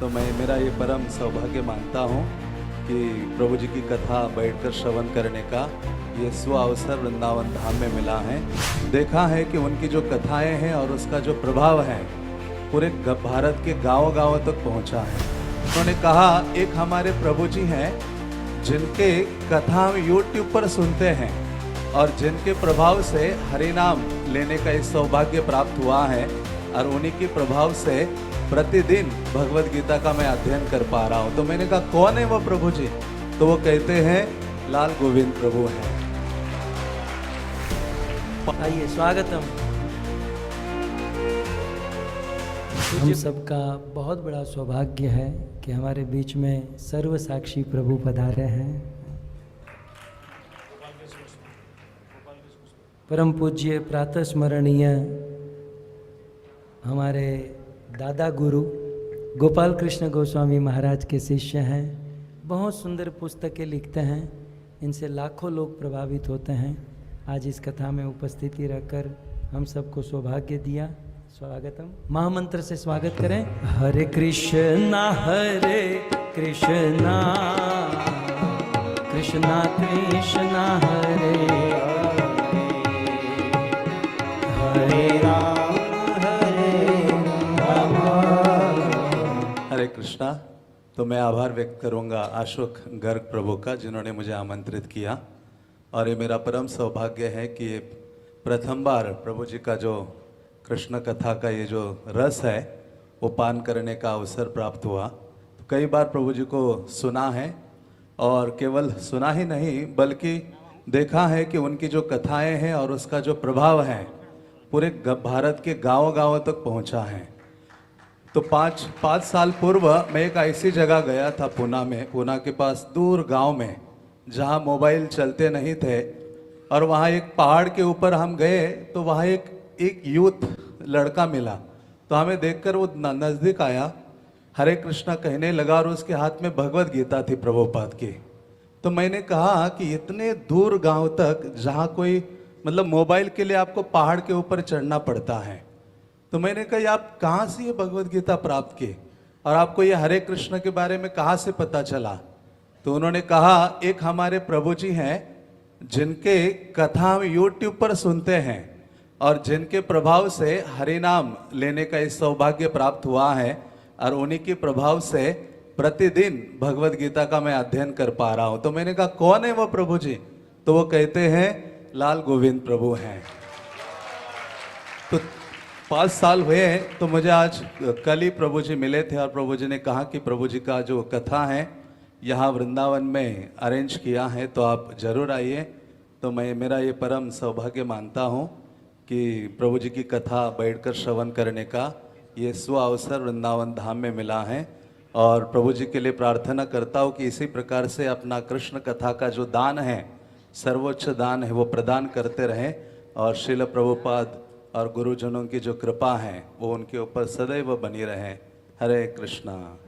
तो मैं मेरा ये परम सौभाग्य मानता हूँ कि प्रभु जी की कथा बैठकर श्रवण करने का ये सुअवसर वृंदावन धाम में मिला है। देखा है कि उनकी जो कथाएं हैं और उसका जो प्रभाव है पूरे भारत के गांव-गांव तक पहुंचा है। उन्होंने कहा एक हमारे प्रभु जी हैं जिनके कथा हम यूट्यूब पर सुनते हैं और जिनके प्रभाव से हरि नाम लेने का इस सौभाग्य प्राप्त हुआ है और उन्हीं के प्रभाव से प्रतिदिन भगवत गीता का मैं अध्ययन कर पा रहा हूँ। तो मैंने कहा कौन है वो प्रभु जी? तो वो कहते हैं लाल गोविंद प्रभु हैं। आइए स्वागतम। हम सबका बहुत बड़ा सौभाग्य है कि हमारे बीच में सर्व साक्षी प्रभु पधारे हैं। परम पूज्य प्रातः स्मरणीय हमारे दादा गुरु गोपाल कृष्ण गोस्वामी महाराज के शिष्य हैं। बहुत सुंदर पुस्तकें लिखते हैं, इनसे लाखों लोग प्रभावित होते हैं। आज इस कथा में उपस्थिति रखकर हम सबको सौभाग्य दिया। स्वागतम। महामंत्र से स्वागत करें। हरे कृष्णा कृष्णा कृष्णा हरे हरे राम हरे कृष्णा। तो मैं आभार व्यक्त करूंगा अशोक गर्ग प्रभु का जिन्होंने मुझे आमंत्रित किया और ये मेरा परम सौभाग्य है कि ये प्रथम बार प्रभु जी का जो कृष्ण कथा का ये जो रस है वो पान करने का अवसर प्राप्त हुआ। तो कई बार प्रभु जी को सुना है और केवल सुना ही नहीं बल्कि देखा है कि उनकी जो कथाएं हैं और उसका जो प्रभाव है पूरे भारत के गांव-गांव तक पहुंचा है। तो पाँच साल पूर्व मैं एक ऐसी जगह गया था पूना के पास दूर गांव में जहां मोबाइल चलते नहीं थे और वहां एक पहाड़ के ऊपर हम गए तो वहां एक यूथ लड़का मिला। तो हमें देखकर वो नज़दीक आया, हरे कृष्णा कहने लगा और उसके हाथ में भगवत गीता थी प्रभुपाद की। तो मैंने कहा कि इतने दूर गांव तक जहां कोई मतलब मोबाइल के लिए आपको पहाड़ के ऊपर चढ़ना पड़ता है, तो मैंने कहा आप कहाँ से ये भगवत गीता प्राप्त की और आपको ये हरे कृष्ण के बारे में कहाँ से पता चला? तो उन्होंने कहा एक हमारे प्रभु जी हैं जिनके कथा हम यूट्यूब पर सुनते हैं और जिनके प्रभाव से हरि नाम लेने का इस सौभाग्य प्राप्त हुआ है और उन्हीं के प्रभाव से प्रतिदिन भगवत गीता का मैं अध्ययन कर पा रहा हूँ। तो मैंने कहा कौन है वो प्रभु जी? तो वो कहते हैं लाल गोविंद प्रभु हैं। तो 5 साल हुए हैं। तो मुझे आज कल ही प्रभु जी मिले थे और प्रभु जी ने कहा कि प्रभु जी का जो कथा है यहाँ वृंदावन में अरेंज किया है तो आप जरूर आइए। तो मैं मेरा ये परम सौभाग्य मानता हूँ कि प्रभु जी की कथा बैठकर श्रवण करने का ये सुअवसर वृंदावन धाम में मिला है और प्रभु जी के लिए प्रार्थना करता हूँ कि इसी प्रकार से अपना कृष्ण कथा का जो दान है, सर्वोच्च दान है, वो प्रदान करते रहें और श्रील प्रभुपाद और गुरुजनों की जो कृपा है वो उनके ऊपर सदैव बनी रहे। हरे कृष्णा।